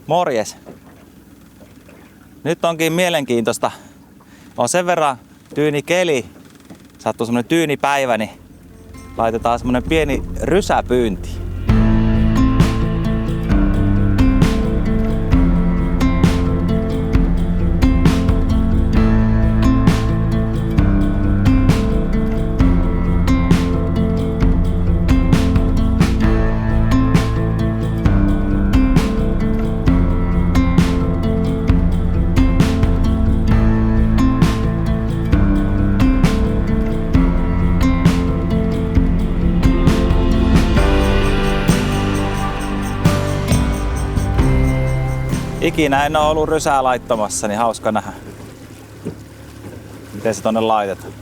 Morjes. Nyt onkin mielenkiintoista. On sen verran tyyni keli. Sattuu semmonen tyyni päivä, niin laitetaan semmonen pieni rysäpyynti. Ikinä en ole ollut rysää laittamassa, niin hauska nähdä, miten se tonne laitetaan.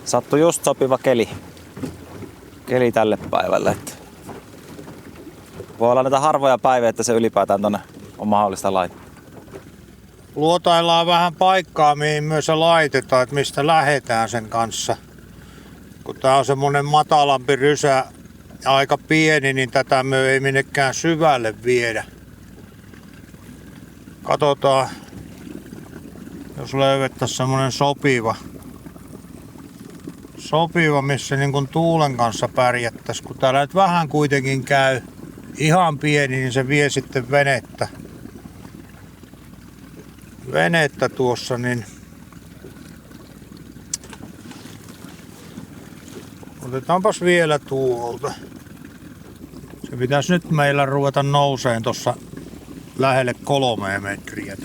Sattui just sopiva keli tälle päivälle. Että voi olla näitä harvoja päiviä, että se ylipäätään tonne on mahdollista laittaa. Luotaillaan vähän paikkaa, mihin myös se laitetaan, että mistä lähdetään sen kanssa. Kun tää on semmonen matalampi rysä, aika pieni, niin tätä me ei minnekään syvälle viedä. Katsotaan, jos löydettäisiin semmonen sopiva, missä niin kun tuulen kanssa pärjättäisiin. Kun täällä nyt vähän kuitenkin käy ihan pieni, niin se vie sitten venettä tuossa, niin otetaanpas vielä tuolta. Se pitäisi nyt meillä ruveta nouseen tuossa lähelle 3 metriä.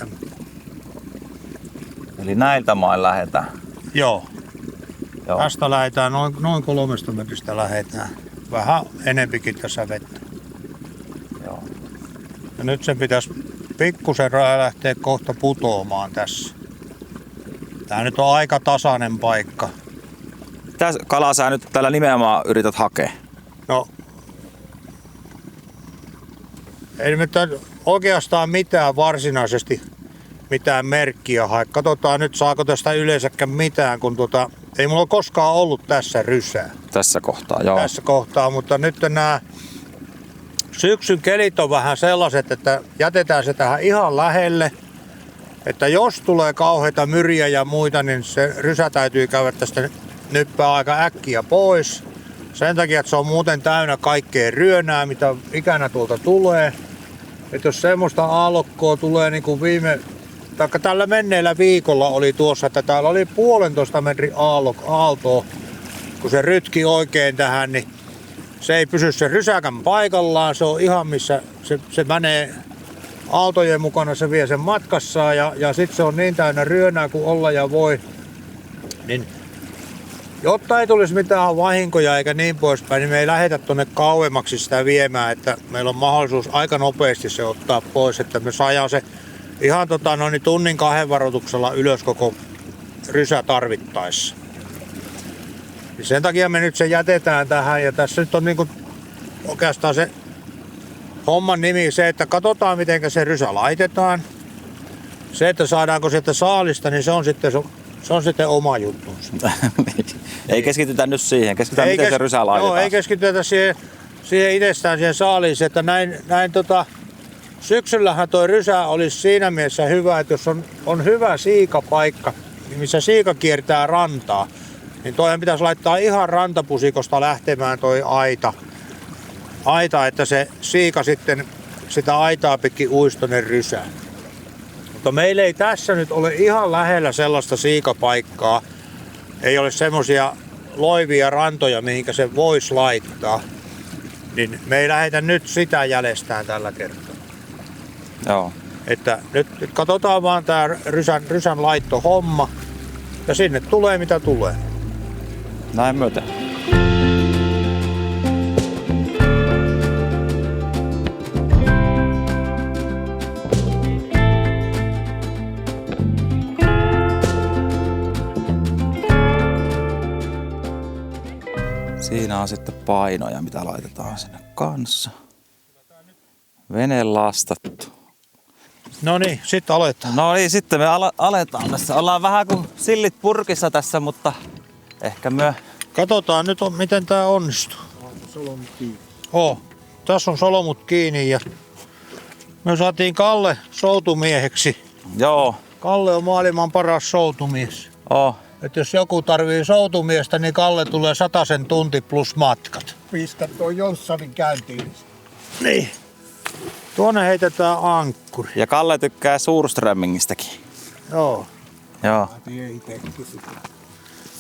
Eli näiltä main lähdetään. Joo. Tästä lähdetään noin 3 metristä lähdetään. Vähän enempikin tässä vettä. Joo. Ja nyt sen pitäisi pikkusen lähteä kohta putoamaan tässä. Tää nyt on aika tasainen paikka. Mitä kalaa sä nyt tällä nimenomaan yrität hakea? No, ei nyt oikeastaan mitään varsinaisesti mitään merkkiä hae. Katsotaan nyt saako tästä yleensäkään mitään, kun ei mulla ole koskaan ollut tässä rysää. Tässä kohtaa, joo. Tässä kohtaa, mutta nyt nämä syksyn kelit on vähän sellaiset, että jätetään se tähän ihan lähelle. Että jos tulee kauheita myriä ja muita, niin se rysä täytyy käydä tästä nyppää aika äkkiä pois. Sen takia, että se on muuten täynnä kaikkea ryönää, mitä ikänä tuolta tulee. Että jos semmoista aallokkoa tulee niin kuin taikka tällä menneellä viikolla oli tuossa, että täällä oli 1,5 metrin aaltoa. Kun se rytki oikein tähän, niin se ei pysy se rysäkän paikallaan. Se on ihan missä se menee aaltojen mukana, se vie sen matkassaan ja sitten se on niin täynnä ryönää kuin olla ja voi. Niin jotta ei tulisi mitään vahinkoja eikä niin poispäin, niin me ei lähdetä tuonne kauemmaksi sitä viemään, että meillä on mahdollisuus aika nopeasti se ottaa pois, että me saadaan se ihan tunnin 2 varoituksella ylös koko rysä tarvittaessa. Ja sen takia me nyt se jätetään tähän ja tässä nyt on niinku oikeastaan se homman nimi se, että katsotaan miten se rysä laitetaan. Se, että saadaanko sieltä saalista, niin se on sitten oma juttunsa. Ei keskitytä nyt siihen, keskitytään miten se rysä laitetaan. Joo, ei keskitytä siihen itsestään siihen saaliin, että näin syksyllähän tuo rysä olisi siinä mielessä hyvä, että jos on hyvä siikapaikka, missä siika kiertää rantaa, niin toihan pitäisi laittaa ihan rantapusikosta lähtemään toi aita, että se siika sitten sitä aitaa pitkin uistonen rysää. Mutta meillä ei tässä nyt ole ihan lähellä sellaista siikapaikkaa. Ei ole semmosia loivia rantoja, mihinkä se voisi laittaa. Niin me ei lähdetä nyt sitä jäljestään tällä kertaa. Joo. Että nyt katsotaan vaan tää rysän laittohomma. Ja sinne tulee mitä tulee. Näin myöten. Siinä on sitten painoja, mitä laitetaan sinne kanssa. Vene lastattu. No niin, sitten aletaan. No niin, sitten me aletaan tässä. Ollaan vähän kuin sillit purkissa tässä, mutta ehkä myö... Katsotaan nyt, miten tää onnistuu. solmut kiinni. Tässä on solmut kiinni ja me saatiin Kalle soutumieheksi. Joo. Kalle on maailman paras soutumies. Et jos joku tarvii soutumiestä, niin Kalle tulee 100 tunti plus matkat. Pistä tuo Jonssonin käyntiin. Niin. Tuonne heitetään ankkuri. Ja Kalle tykkää suurströmmingistäkin. Joo. Joo.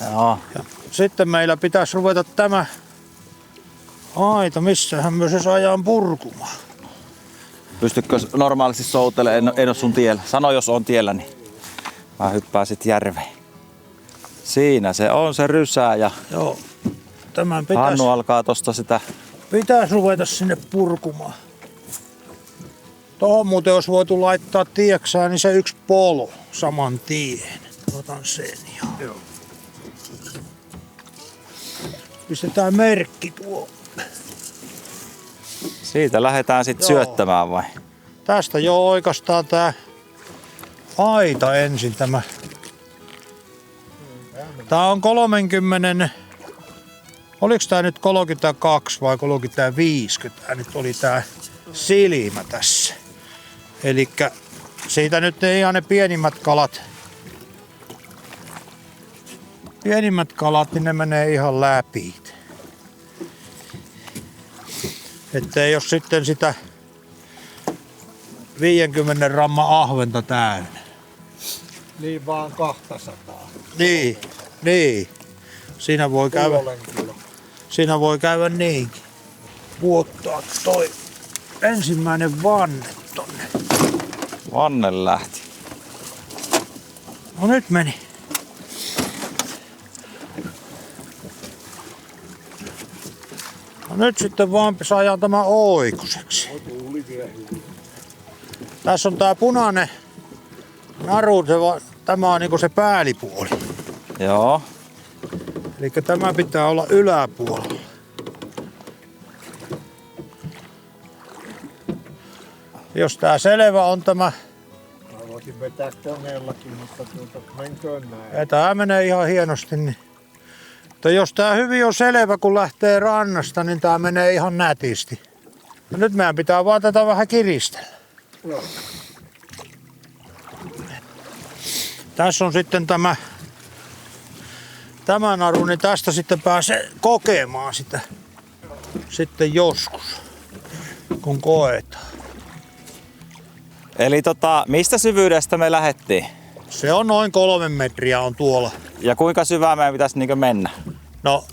Joo. Ja sitten meillä pitäisi ruveta tämä aita, missähän me se saadaan purkumaan. Pystytkö normaalisti soutelemaan? En oo sun tiellä. Sano jos on tiellä, niin mä hyppään sit järveen. Siinä se on se rysää ja Joo. Tämän Hannu alkaa tosta sitä. pitäisi ruveta sinne purkumaan. Tuohon muuten olisi voitu laittaa tieksään niin se yksi polo saman tien. Otan sen joo. Pistetään merkki tuo. Siitä lähdetään sit syöttämään vai? Tästä jo oikeastaan tää aita ensin tämä. Tää on 30, oliks tää nyt 32 vai 35, kun tää nyt oli tää silmä tässä. Elikkä siitä nyt ei ihan ne pienimmät kalat, niin ne menee ihan läpi. Että ei oo sitten sitä 50 grammaa ahventa täynnä. Niin vaan 200. Niin. Siinä voi käydä niinkin. Puottaa toi ensimmäinen vanne tonne. Vanne lähti. No nyt meni. No nyt sitten vaan saadaan tämä oikuseksi. Tässä on tää punainen naru, tämä on niinku se päällipuoli. Joo. Eli tämä pitää olla yläpuolella. Jos tää selvä on tämä, Mä voisin vetää koneellakin, mutta menköön näin. tää menee ihan hienosti. Niin. Mutta jos tää hyvin on selvä, kun lähtee rannasta, niin tää menee ihan nätisti. Ja nyt meidän pitää vaan tätä vähän kiristellä. Joo. Tässä on sitten tämä naru, niin tästä sitten pääsee kokemaan sitä sitten joskus, kun koetaan. Eli mistä syvyydestä me lähettiin? Se on noin 3 metriä on tuolla. Ja kuinka syvää meidän pitäisi niinkö mennä? No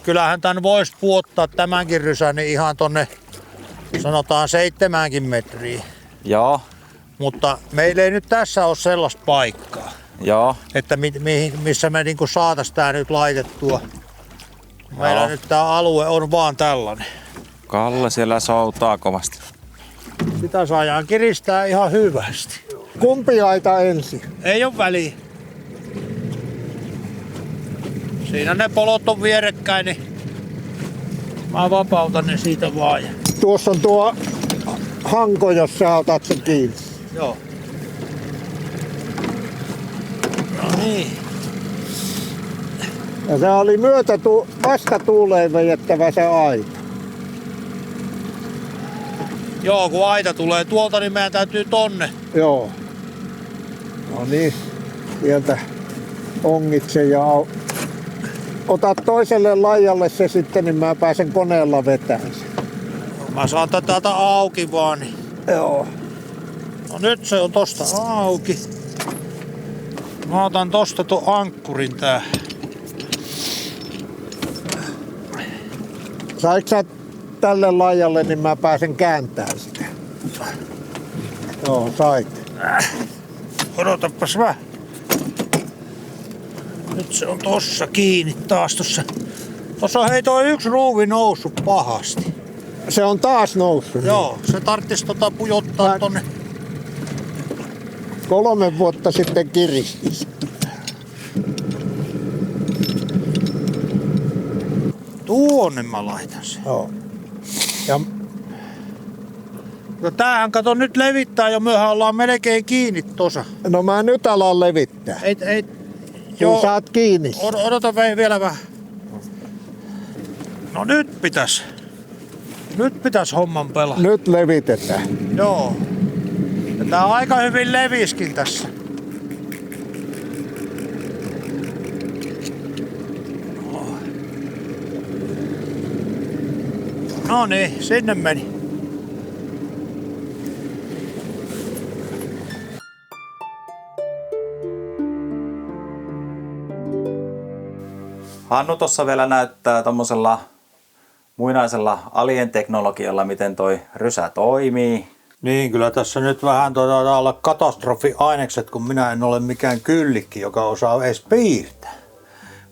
kyllähän tän voisi puottaa tämänkin rysän niin ihan tonne sanotaan 7 metriä. Joo. Mutta meillä ei nyt tässä ole sellaista paikkaa, Joo. että missä me niinku saatais tää nyt laitettua. Meillä Joo. nyt tää alue on vaan tällainen. Kalle siellä soutaa kovasti. Sitä saadaan kiristää ihan hyvästi. Kumpi aita ensin? Ei oo väliä. Siinä ne polot on vierekkäin, niin mä vapautan ne siitä vaan. Tuossa on tuo hanko, jos sä otat sen kiinni. Joo. No niin. Ja se oli vastatuuleen vejettävä se aita. Joo, kun aita tulee tuolta, niin meidän täytyy tonne. Joo. No niin, sieltä ongitse ja ota toiselle laijalle se sitten, niin mä pääsen koneella vetämään sen. Mä saan tätä auki vaan. Niin. Joo. No nyt se on tosta auki. Mä otan tosta tuon ankkurin tää. Saiko sä tälle laijalle, niin mä pääsen kääntämään sitä. Joo, sait. Odotapas vähän. Nyt se on tossa kiinni taas tossa. Tossa on hei toi yksi ruuvi noussut pahasti. Se on taas noussut. Joo, se tarttis pujottaa tonne. 3 vuotta sitten kiristis. Tuonne mä laitan sen. Joo. Ja No tämähän kato nyt levittää jo, myöhän ollaan melkein kiinni tossa. no mä nyt alan levittää. Ei. Kun saat kiinni. Odota vielä vähän. No nyt pitäis homman pelaa. Nyt levitetään. Joo. Ja tää aika hyvin leviskin tässä. No niin, sinne meni. Hannu tuossa vielä näyttää tommosella muinaisella alien-teknologialla, miten toi rysä toimii. Niin, kyllä tässä nyt vähän taitaa olla katastrofiainekset, kun minä en ole mikään kyllikki, joka osaa edes piirtää.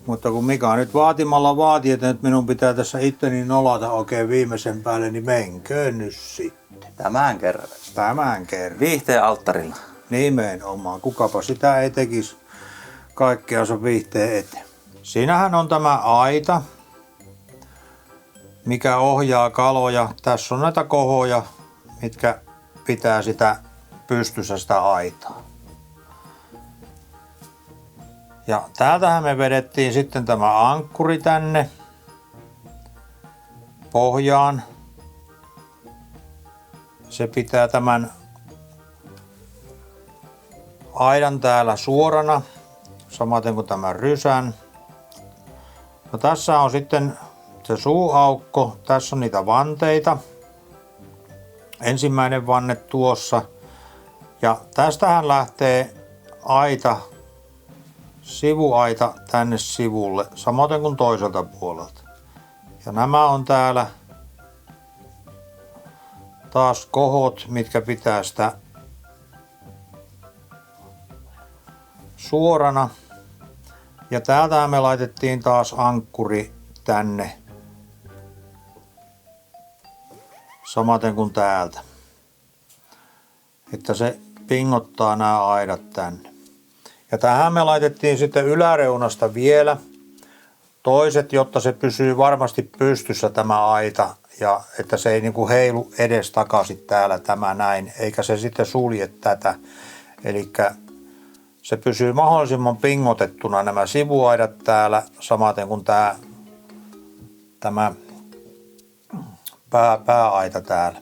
Mutta kun Mika nyt vaatimalla vaatii, että nyt minun pitää tässä itteni nolata oikein viimeisen päälle, niin menköön nyt sitten. Tämän kerran. Tämän kerran. Viihteen alttarilla. Nimenomaan. Kukapa sitä ei tekisi kaikkeansa viihteen eteen. Siinähän on tämä aita, mikä ohjaa kaloja. Tässä on näitä kohoja, mitkä pitää sitä pystyssä sitä aitaa. Ja täältähän me vedettiin sitten tämä ankkuri tänne pohjaan. Se pitää tämän aidan täällä suorana, samaten kuin tämän rysän. No tässä on sitten se suuaukko, tässä on niitä vanteita. Ensimmäinen vanne tuossa. Ja tästähän lähtee aita, sivuaita tänne sivulle, samaten kuin toiselta puolelta. Ja nämä on täällä taas kohot, mitkä pitää sitä suorana. Ja täältä me laitettiin taas ankkuri tänne, samaten kuin täältä. Että se pingottaa nämä aidat tänne. Ja tähän me laitettiin sitten yläreunasta vielä toiset, jotta se pysyy varmasti pystyssä tämä aita. Ja että se ei niinku heilu edes takaisin täällä tämä näin, eikä se sitten sulje tätä. Elikkä se pysyy mahdollisimman pingotettuna nämä sivuaidat täällä, samaten kuin tämä pääaita täällä.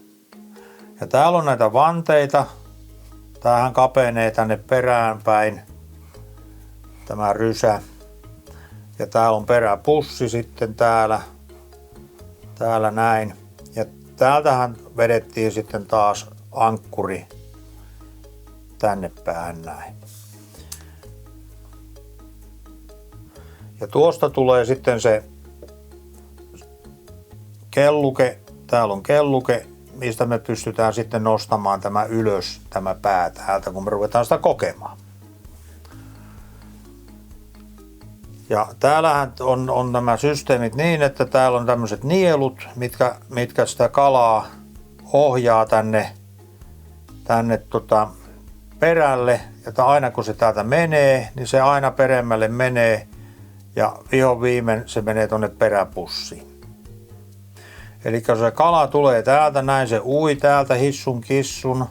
Ja täällä on näitä vanteita. Tämähän kapenee tänne perään päin, tämä rysä. Ja täällä on peräpussi sitten täällä näin. Ja täältähän vedettiin sitten taas ankkuri tänne päähän näin. Ja tuosta tulee sitten se kelluke, täällä on kelluke, mistä me pystytään sitten nostamaan tämä ylös, tämä pää täältä, kun me ruvetaan sitä kokemaan. Ja täällähän on nämä systeemit niin, että täällä on tämmöiset nielut, mitkä sitä kalaa ohjaa tänne perälle. Ja aina kun se täältä menee, niin se aina peremmälle menee ja viimein se menee tuonne peräpussiin. Eli kun se kala tulee täältä, näin se ui täältä hissun kissun,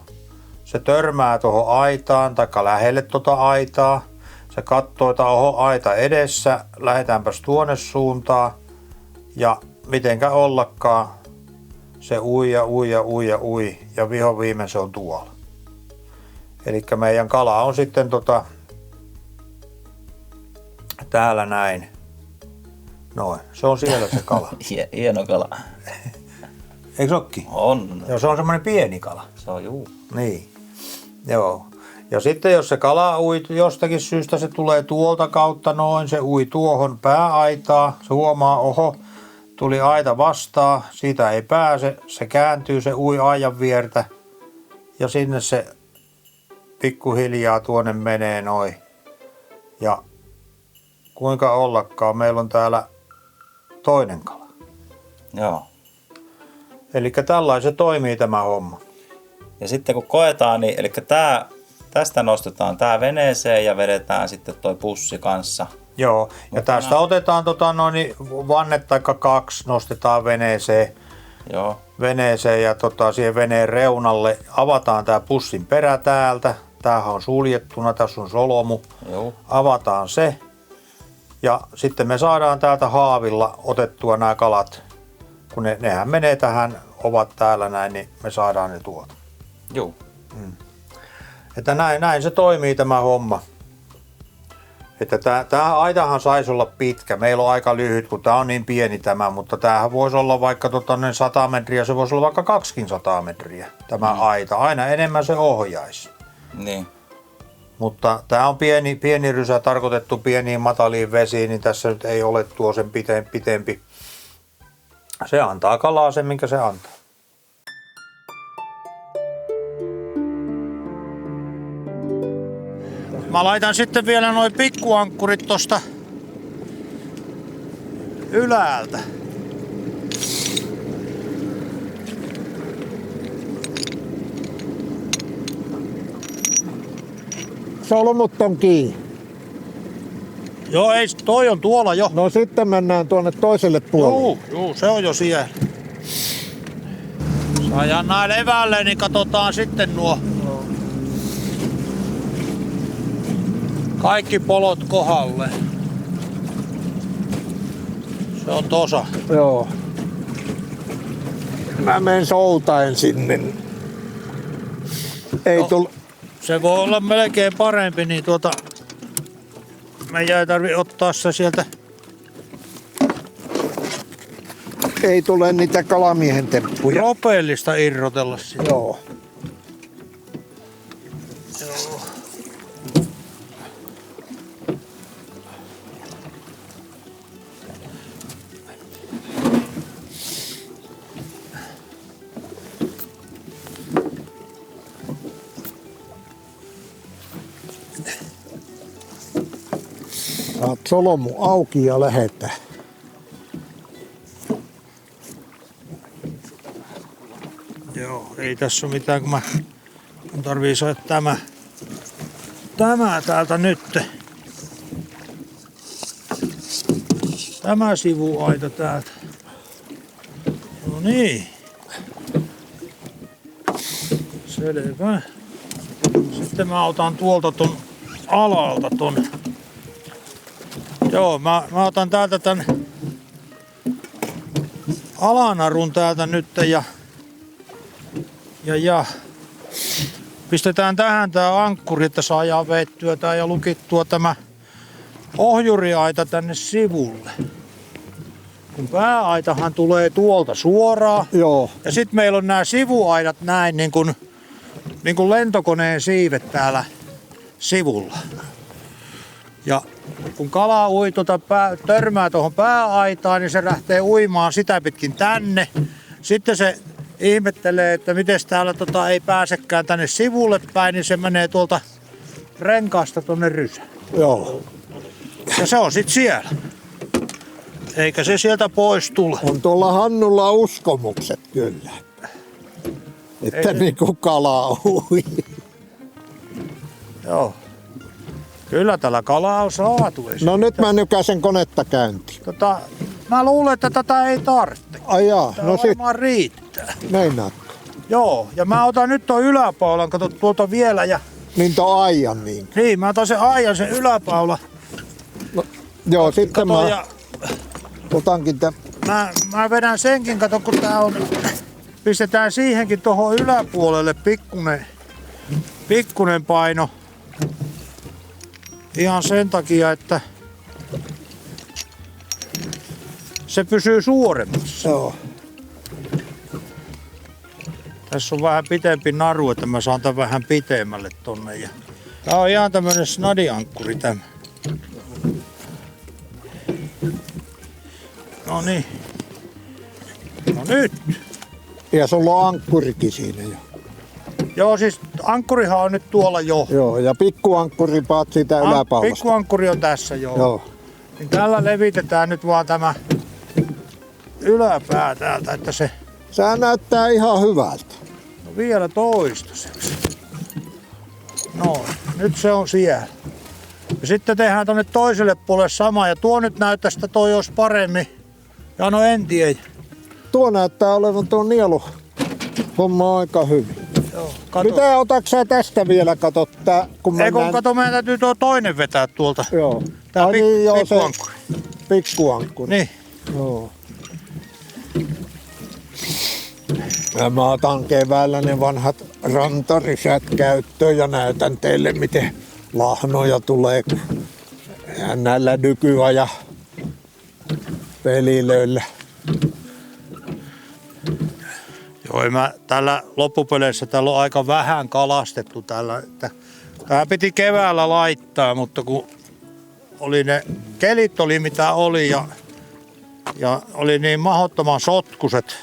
se törmää tuohon aitaan tai lähelle tuota aitaa. Se katsoo, että oho, aita edessä, lähdetäänpäs tuonne suuntaan. Ja mitenkä ollakaan, se ui ja viimein se on tuolla. Eli meidän kala on sitten täällä näin. Noin, se on siellä se kala. Hieno kala. Eikö se ookin? On. Joo, se on semmoinen pieni kala. Se on juu. Niin, joo. Ja sitten jos se kala ui jostakin syystä, se tulee tuolta kautta noin, se ui tuohon pääaitaa, se huomaa, oho, tuli aita vastaan, siitä ei pääse, se kääntyy, se ui aidan viertä ja sinne se pikkuhiljaa tuonne menee noin. Ja kuinka ollakaan, meillä on täällä toinen kala. Joo. Eli tällainen toimii tämä homma. Ja sitten kun koetaan, niin eli tästä nostetaan tää veneeseen ja vedetään sitten toi pussi kanssa. Joo, ja tästä otetaan vanne tai 2, nostetaan veneeseen. Joo. Veneeseen ja siihen veneen reunalle avataan tää pussin perä täältä. Tämähän on suljettuna, tässä on solmu. Joo. Avataan se ja sitten me saadaan täältä haavilla otettua nämä kalat kun nehän menee tähän, ovat täällä näin, niin me saadaan ne tuolta. Joo. Että näin se toimii tämä homma. Että tämä aitahan saisi olla pitkä. Meillä on aika lyhyt, kun tämä on niin pieni tämä, mutta tämähän voisi olla vaikka 100 metriä, se voisi olla vaikka 200 metriä tämä aita. Aina enemmän se ohjaisi. Niin. Mutta tämä on pieni rysä tarkoitettu pieniin mataliin vesiin, niin tässä nyt ei ole tuo sen pitempi. Se antaa kalaa sen, minkä se antaa. Mä laitan sitten vielä noin pikkuankkurit tosta ylältä. Solmut on kiinni. Joo, ei, toi on tuolla jo. No sitten mennään tuonne toiselle puolelle. Joo, se on jo siellä. Saadaan nää levälle, niin katsotaan sitten nuo kaikki polot kohdalle. Se on tosa. Joo. Mä menen soutaen sinne. Ei No. tule. Se voi olla melkein parempi, niin meidän ei tarvi ottaa se sieltä. Ei tule niitä kalamiehen temppuja. Propellista irrotella sitä. Joo. Joo. Saat solmu auki ja lähetään. Joo, ei tässä ole mitään, kun mun tarvii saada tämä täältä nyt. Tämä sivuaita täältä. No niin. Selvä. Sitten mä otan tuolta ton alalta ton. Joo, mä otan täältä tän alanarun täältä nyt ja pistetään tähän tää ankkuri, että saadaan veettyä tää ja lukittua tämä ohjuriaita tänne sivulle. Kun pääaitahan tulee tuolta suoraan. Joo. Ja sitten meillä on nämä sivuaidat näin niin kuin lentokoneen siivet täällä sivulla. Ja kun kala ui törmää tuohon pääaitaan, niin se lähtee uimaan sitä pitkin tänne. Sitten se ihmettelee, että miten täällä ei pääsekään tänne sivulle päin, niin se menee tuolta renkaasta tuonne rysään. Joo. Ja se on sitten siellä. Eikä se sieltä pois tule. On tuolla Hannulla uskomukset kyllä. Että niinku kala ui. Joo. Kyllä tällä kalaa on saatu. No nyt mä nykäsen konetta käyntiin. Mä luulen, että tätä ei tarvitse. Ai jaa, Tää no sit varmaan riittää. meinaatko? Joo, ja mä otan nyt ton yläpaulan, kato tuolta vielä. Ja Niin to aijan niin. niin, mä otan sen aijan, sen yläpaula. Joo, sitten Kato, mä ja otankin mä vedän senkin, kato kun tää on. Pistetään siihenkin tuohon yläpuolelle pikkunen paino. Ihan sen takia, että se pysyy suoremmassa. Joo. Tässä on vähän pitempi naru, että mä saan tän vähän pitemmälle tonne. Ja tää on ihan tämmönen snadiankkuri tämä. No niin. No nyt. Ja sulla on ankkurikin siinä jo. Joo, siis ankkurihan on nyt tuolla jo. Joo, ja pikkuankkuri paat siitä yläpaulasta. Pikkuankkuri on tässä jo. Joo. Niin tällä levitetään nyt vaan tämä yläpää täältä, että se Sää näyttää ihan hyvältä. no vielä toistaiseksi. No, nyt se on siellä. Ja sitten tehdään tonne toiselle puolelle sama ja tuo nyt näyttäisi, että toi olisi paremmin. Ja no en tiedä. Tuo näyttää olevan tuo nielu homma aika hyvin. Joo, kato. Mitä otatko sä tästä vielä katot tää, kun Ei kun mennään... kato, meidän täytyy tuo toinen vetää tuolta. Joo. Tää Ai niin, joo, se pikkuankkuri. pikkuankkuri. Niin. Joo. Mä otan keväällä ne vanhat rantarisät käyttöön ja näytän teille miten lahnoja tulee näillä nykyajan pelilöillä. Joo, tällä loppupeleissä täällä on aika vähän kalastettu tällä. Tää piti keväällä laittaa, mutta kun oli ne kelit oli mitä oli ja oli niin mahdottoman sotkuset.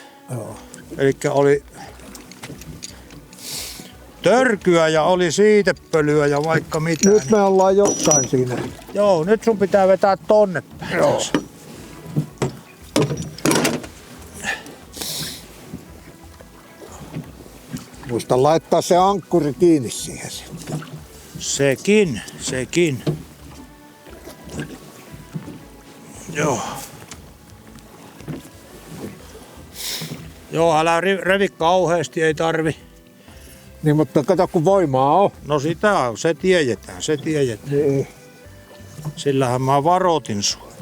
Eli oli törkyä ja oli siitepölyä ja vaikka mitä. Nyt me ollaan jossain siinä. Joo, nyt sun pitää vetää tonne päin. Joo. Muista laittaa se ankkuri kiinni siihen sitten. Sekin. Joo. Joo, älä revi kauheasti, ei tarvi. Niin, mutta kato kun voimaa on. No sitä on, se tiedetään. Niin. Sillähän mä varoitin sua.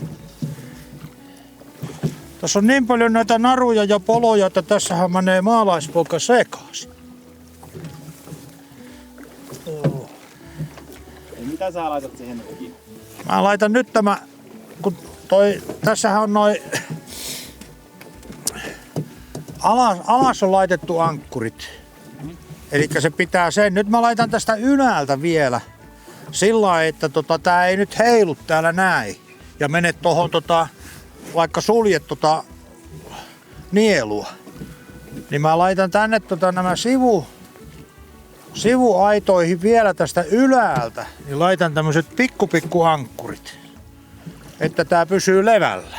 Tässä on niin paljon näitä naruja ja poloja, että tässähän menee maalaispoika sekaisin. Mitä sä laitat siihen kiinni? Mä laitan nyt kun tässähän on noin alas on laitettu ankkurit. Eli se pitää sen. Nyt mä laitan tästä ylältä vielä sillä lailla, että tää ei nyt heilu täällä näin. Ja mene tohon vaikka suljet nielua. Niin mä laitan tänne nämä sivuaitoihin vielä tästä ylältä. Niin laitan tämmöset pikku ankkurit. Että tää pysyy levällä.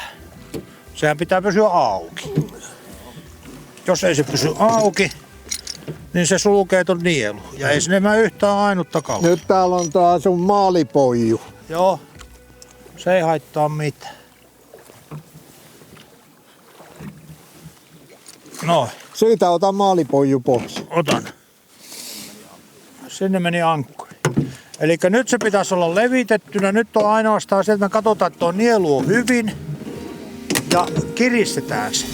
Sehän pitää pysyä auki. Jos ei se pysy auki, niin se sulkee ton nielu. Ja ei sinne mä yhtään ainutta kalaa. Nyt täällä on tää sun maalipoiju. Joo, se ei haittaa mitään. No, Siitä ota maalipoiju pois. otan. Sinne meni ankkuri. Eli nyt se pitäisi olla levitettynä. Nyt on ainoastaan se, että me katsotaan, että tuo nielu on hyvin. Ja kiristetään se.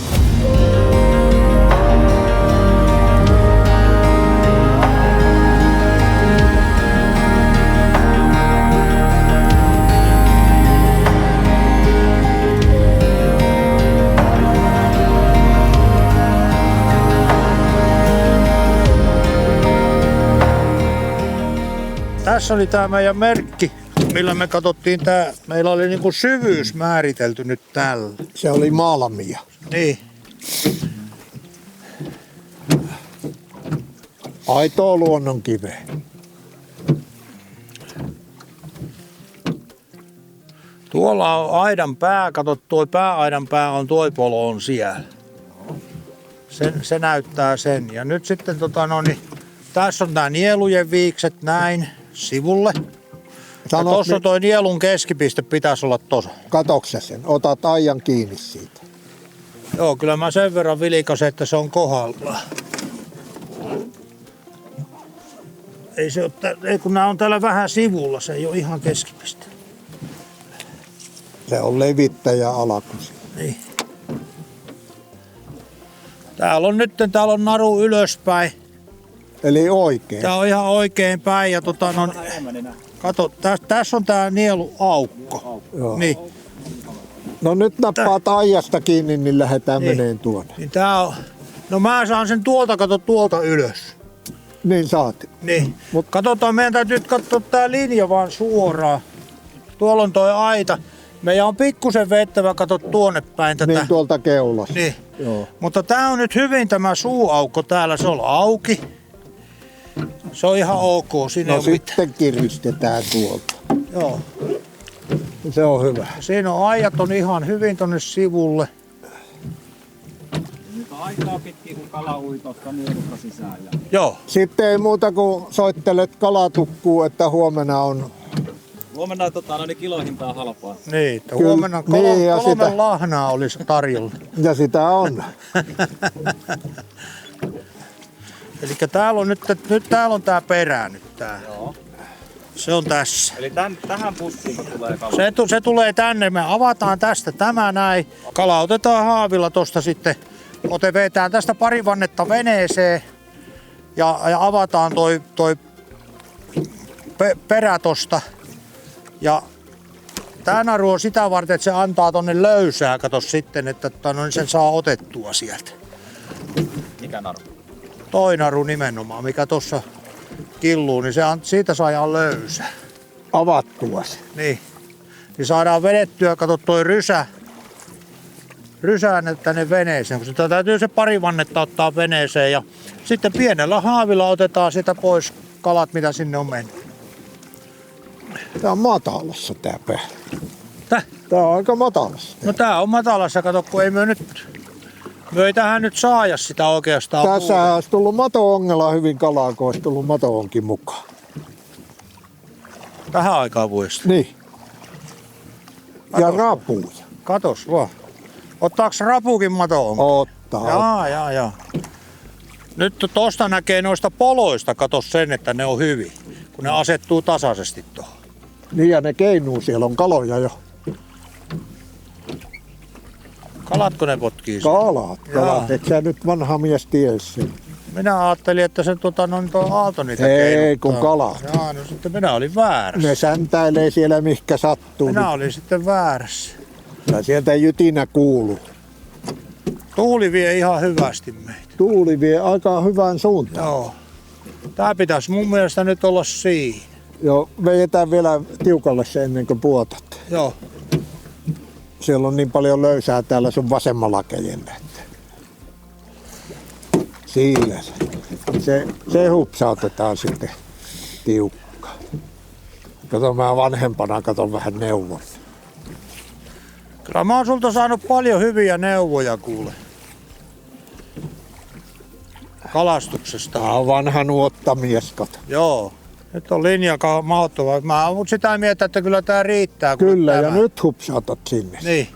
Tässä oli tää meidän merkki, millä me katsottiin tää. Meillä oli niinku syvyys määritelty nyt tällä. Se oli Malmia. Niin. Aitoa luonnonkiveä. Tuolla on aidan pää, kato tuo pääaidan pää on tuo polo on siellä. Se näyttää sen. Ja nyt sitten tässä on tää nielujen viikset näin sivulle. Ja tossa on toi nielun keskipiste pitäisi olla tossa. Katoksa sen, otat aijan kiinni siitä. Joo, kyllä mä sen verran vilikasen, että se on kohdallaan. Ei kun nää on täällä vähän sivulla, se ei ole ihan keskipiste. Se on levittäjä alakusi. Niin. Täällä on naru ylöspäin. Eli oikein. Tää on ihan oikein päin ja kato, tässä on tää nieluaukko. Joo. Niin. No nyt nappaat aijasta kiinni, niin lähdetään meneen tuonne. Niin tää on. No mä saan sen tuolta ylös. Niin saat. Niin. Katsotaan, meidän täytyy katsoa tää linja vaan suoraan. Tuolla on toi aita. Meidän on pikkusen vettävä, kato tuonne päin tätä. Niin tuolta keulasta. Niin. Joo. Mutta tää on nyt hyvin tämä suuaukko täällä, se on auki. Se on ihan ok, siinä No ei ole sitten kiristetään tuolta. Joo. Se on hyvä. Siinä on aijat on ihan hyvin tonne sivulle. Nyt on aikaa pitkin, kun kala ui tuosta nielusta sisään. Joo. Sitten ei muuta kuin soittelet kalatukkuun, että huomenna on. Huomenna niin kilohintaa halpaa. Niin, että Kyllä, huomenna niin, ja kolme sitä- lahnaa olisi tarjolla. Ja sitä on. Eli täällä on nyt täällä on tää perä nyt tää. Joo. Se on tässä. Eli tähän pussiin tulee kala. Se tulee tänne, me avataan tästä tämä näin. Kala otetaan haavilla tosta sitten vetään tästä pari vannetta veneeseen ja avataan toi perä tosta. Ja tää naru on sitä varten, että se antaa tonne löysää, kato sitten, että sen saa otettua sieltä. Mikä naru? Toi naru nimenomaan, mikä tossa killuu, niin siitä saa ihan löysää. Avattua se. Niin. Niin saadaan vedettyä, kato toi rysään tänne veneeseen, kun sitä täytyy se pari vannetta ottaa veneeseen ja sitten pienellä haavilla otetaan sitä pois kalat, mitä sinne on mennyt. Tää on matalassa tää pää. Täh? Tää on aika matalassa. No tää on matalassa, kato, kun me ei tähän nyt saaja sitä oikeastaan. Tässä olisi tullut mato-ongella hyvin kalaa, kun olisi tullut mato-onkin mukaan. Tähän aikaan vuodesta. Niin. Ja rapuja. Katos vaan. Ottaaks rapuukin mato-onki? Ottaa. Jaa. Nyt tosta näkee noista poloista, kato sen, että ne on hyvin. Kun ne asettuu tasaisesti tuohon. Niin ja ne keinuu, siellä on kaloja jo. Kalatko ne potkii sen? Kalat. Et sä nyt vanha mies ties sen. Minä ajattelin, että se tuo Aalto niitä Ei, keinuttaa. kun kalat. Jaa, no sitten minä olin väärässä. Ne säntäilee siellä mihinkä sattuu. Minä olin sitten väärässä. Ja sieltä jytinä kuuluu. Tuuli vie ihan hyvästi meitä. Tuuli vie aika hyvään suuntaan. Joo. Tää pitäisi mun mielestä nyt olla siinä. Joo, vedetään vielä tiukalle se ennen kuin puotat. Joo. Siellä on niin paljon löysää täällä sun vasemmalla kädellä. Siinä se hupsautetaan sitten tiukka. Kato, mä vanhempana katon vähän neuvon. Kyllä mä oon sulta saanut paljon hyviä neuvoja, kuule. Kalastuksesta. Tää on vanha nuottamies, kato. Joo. Nyt on linja mahdottoman. Mä oon sitä mieltä, että kyllä tää riittää. Kyllä, tämä. ja nyt hupsautat sinne. Niin.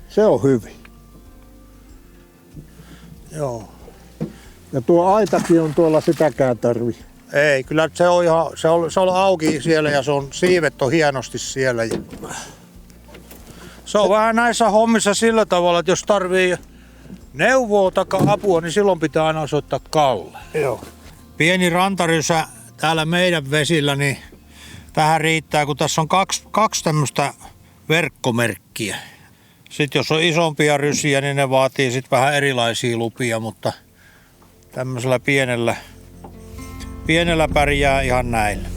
Se on hyvin. Joo. Ja tuo aitakin on tuolla, sitäkään tarvii. Ei, kyllä se on ihan, se on auki siellä ja siivet on hienosti siellä. Se on vähän näissä hommissa sillä tavalla, että jos tarvii neuvoa tai apua, niin silloin pitää aina soittaa Kalle. Joo. Pieni rantarysä täällä meidän vesillä, niin tähän riittää, kun tässä on kaksi tämmöistä verkkomerkkiä. Sitten jos on isompia rysiä, niin ne vaatii sitten vähän erilaisia lupia, mutta tämmöisellä pienellä pärjää ihan näillä.